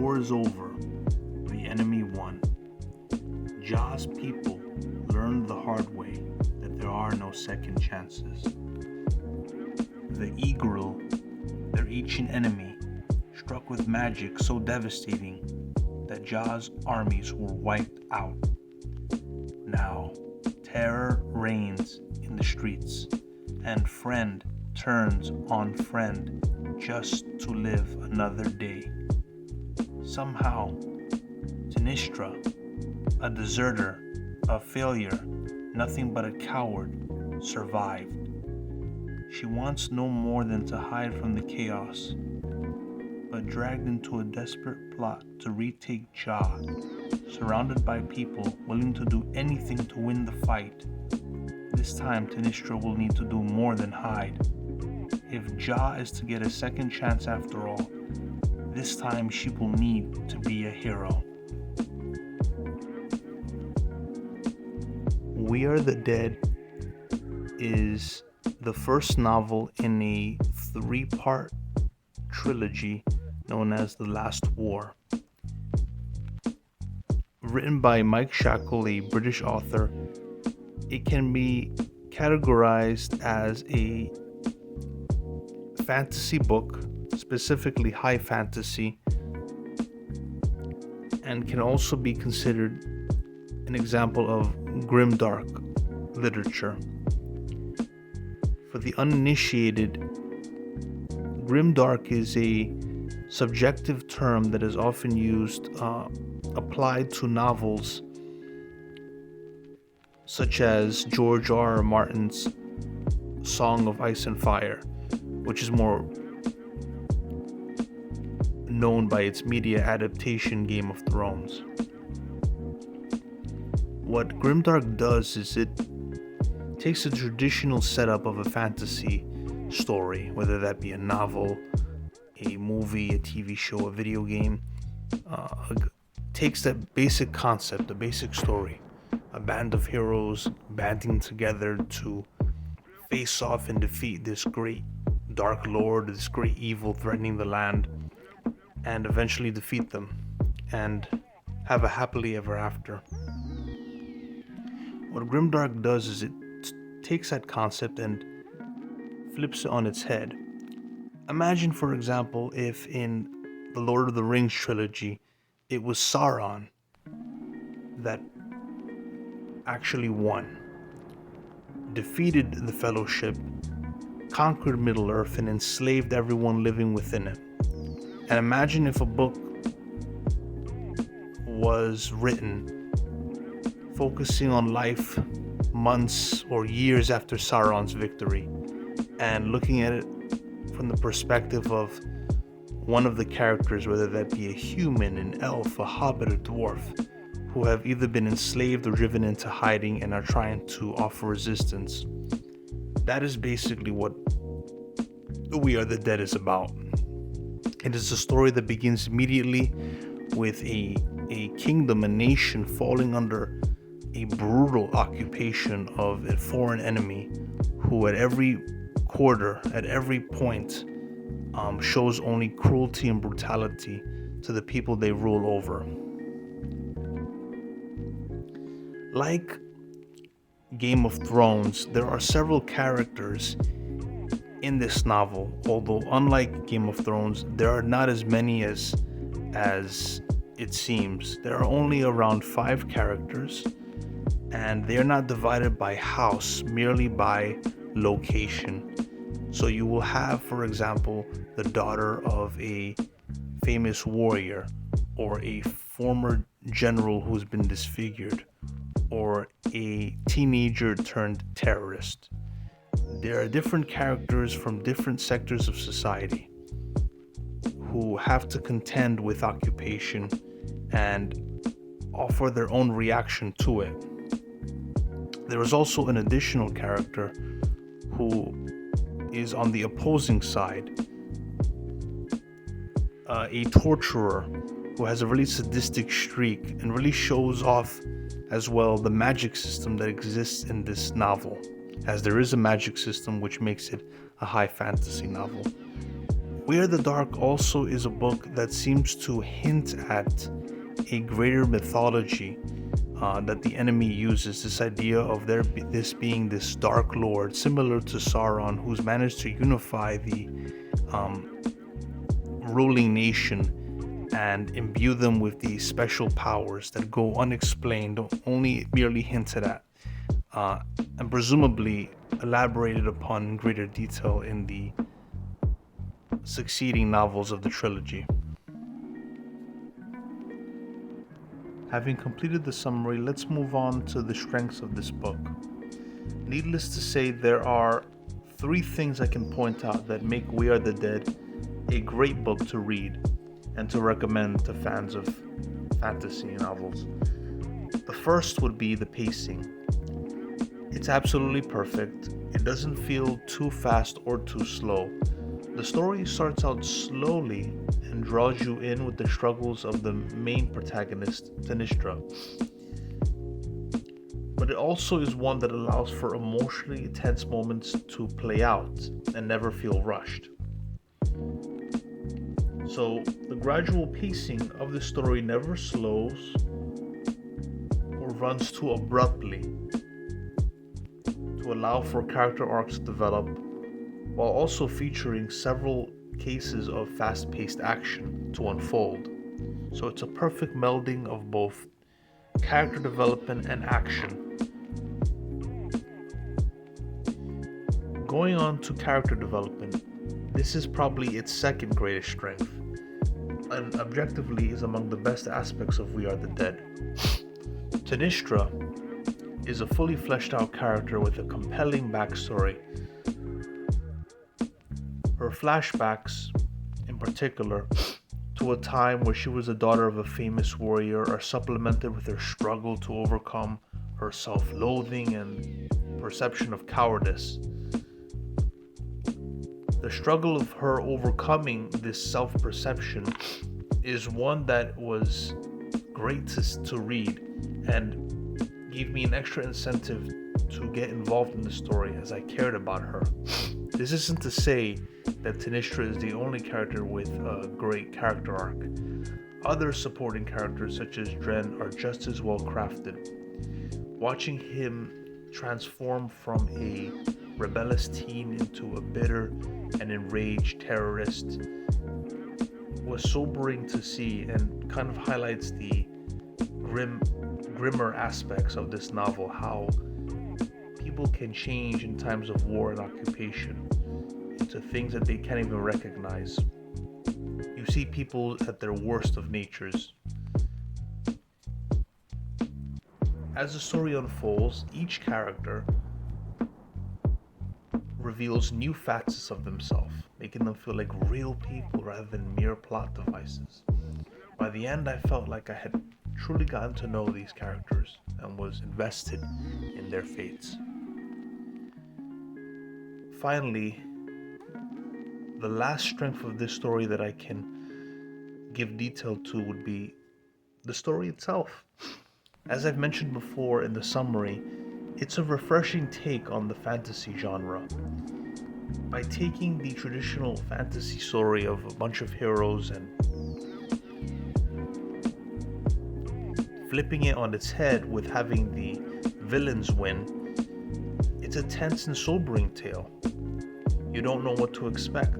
war is over. The enemy won. Ja's people learned the hard way that there are no second chances. The Eagle, their ancient enemy, struck with magic so devastating that Ja's armies were wiped out. Now, terror reigns in the streets, and friend turns on friend just to live another day. Somehow, Tanistra, a deserter, a failure, nothing but a coward, survived. She wants no more than to hide from the chaos, but dragged into a desperate plot to retake Ja, surrounded by people willing to do anything to win the fight. This time Tanistra will need to do more than hide. If Ja is to get a second chance after all, this time she will need to be a hero. We Are the Dead is the first novel in a 3-part trilogy known as The Last War. Written by Mike Shackle, a British author, it can be categorized as a fantasy book, specifically high fantasy, and can also be considered an example of Grimdark literature. For the uninitiated, Grimdark is a subjective term that is often used, applied to novels such as George R. Martin's Song of Ice and Fire, which is more known by its media adaptation Game of Thrones. What Grimdark does is it takes a traditional setup of a fantasy story, whether that be a novel, a movie, a TV show, a video game, takes that basic concept, a basic story, a band of heroes banding together to face off and defeat this great dark lord, this great evil threatening the land, and eventually defeat them and have a happily ever after. What Grimdark does is it takes that concept and flips it on its head. Imagine, for example, if in the Lord of the Rings trilogy, it was Sauron that actually won, defeated the Fellowship, conquered Middle-earth, and enslaved everyone living within it. And imagine if a book was written focusing on life months or years after Sauron's victory, and looking at it from the perspective of one of the characters, whether that be a human, an elf, a hobbit, a dwarf, who have either been enslaved or driven into hiding and are trying to offer resistance. That is basically what We Are the Dead is about. It is a story that begins immediately with a kingdom, a nation falling under a brutal occupation of a foreign enemy who at every quarter, at every point, shows only cruelty and brutality to the people they rule over. Like Game of Thrones, there are several characters in this novel, although unlike Game of Thrones, there are not as many as it seems. There are only around 5 characters, and they are not divided by house, merely by location. So you will have, for example, the daughter of a famous warrior, or a former general who's been disfigured, or a teenager turned terrorist. There are different characters from different sectors of society who have to contend with occupation and offer their own reaction to it. There is also an additional character who is on the opposing side, a torturer who has a really sadistic streak and really shows off as well the magic system that exists in this novel, as there is a magic system which makes it a high fantasy novel. We Are the Dark also is a book that seems to hint at a greater mythology that the enemy uses. This idea of this being this Dark Lord, similar to Sauron, who's managed to unify the ruling nation and imbue them with these special powers that go unexplained, only merely hinted at, and presumably elaborated upon in greater detail in the succeeding novels of the trilogy. Having completed the summary, let's move on to the strengths of this book. Needless to say, there are 3 things I can point out that make We Are the Dead a great book to read and to recommend to fans of fantasy novels. The first would be the pacing. It's absolutely perfect. It doesn't feel too fast or too slow. The story starts out slowly and draws you in with the struggles of the main protagonist, Sinistra. But it also is one that allows for emotionally tense moments to play out and never feel rushed. So the gradual pacing of the story never slows or runs too abruptly to allow for character arcs to develop, while also featuring several cases of fast-paced action to unfold. So it's a perfect melding of both character development and action. Going on to character development, this is probably its second greatest strength, and objectively is among the best aspects of We Are the Dead. Sinistra is a fully fleshed out character with a compelling backstory. Her flashbacks, in particular, to a time where she was the daughter of a famous warrior, are supplemented with her struggle to overcome her self-loathing and perception of cowardice. The struggle of her overcoming this self-perception is one that was great to read and gave me an extra incentive to get involved in the story as I cared about her. This isn't to say that Sinistra is the only character with a great character arc. Other supporting characters such as Dren are just as well crafted. Watching him transform from a rebellious teen into a bitter and enraged terrorist was sobering to see and kind of highlights the grimmer aspects of this novel, how people can change in times of war and occupation into things that they can't even recognize. You see people at their worst of natures. As the story unfolds, each character reveals new facets of themselves, making them feel like real people rather than mere plot devices. By the end, I felt like I had truly gotten to know these characters and was invested in their fates. Finally, the last strength of this story that I can give detail to would be the story itself. As I've mentioned before in the summary, it's a refreshing take on the fantasy genre. By taking the traditional fantasy story of a bunch of heroes and flipping it on its head with having the villains win, it's a tense and sobering tale. You don't know what to expect.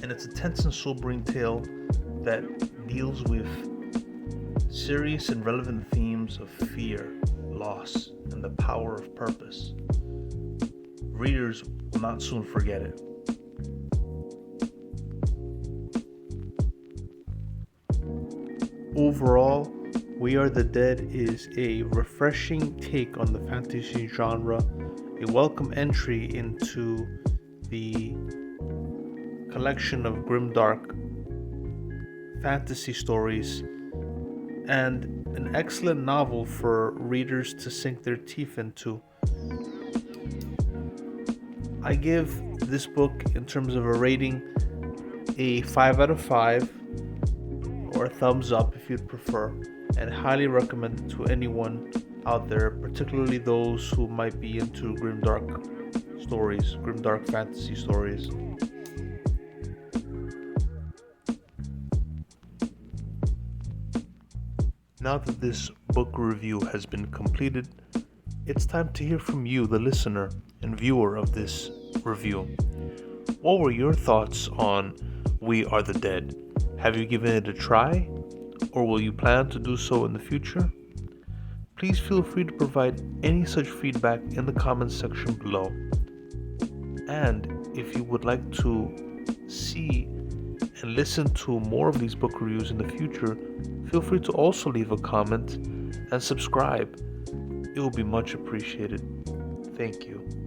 And it's a tense and sobering tale that deals with serious and relevant themes of fear, loss, and the power of purpose. Readers will not soon forget it. Overall, We Are the Dead is a refreshing take on the fantasy genre, a welcome entry into the collection of Grimdark fantasy stories, and an excellent novel for readers to sink their teeth into. I give this book, in terms of a rating, a 5 out of 5, or a thumbs up if you'd prefer, and highly recommend it to anyone out there, particularly those who might be into grimdark stories, grimdark fantasy stories. Now that this book review has been completed, it's time to hear from you, the listener and viewer of this review. What were your thoughts on We Are the Dead? Have you given it a try? Or will you plan to do so in the future? Please feel free to provide any such feedback in the comments section below. And if you would like to see and listen to more of these book reviews in the future, feel free to also leave a comment and subscribe. It will be much appreciated. Thank you.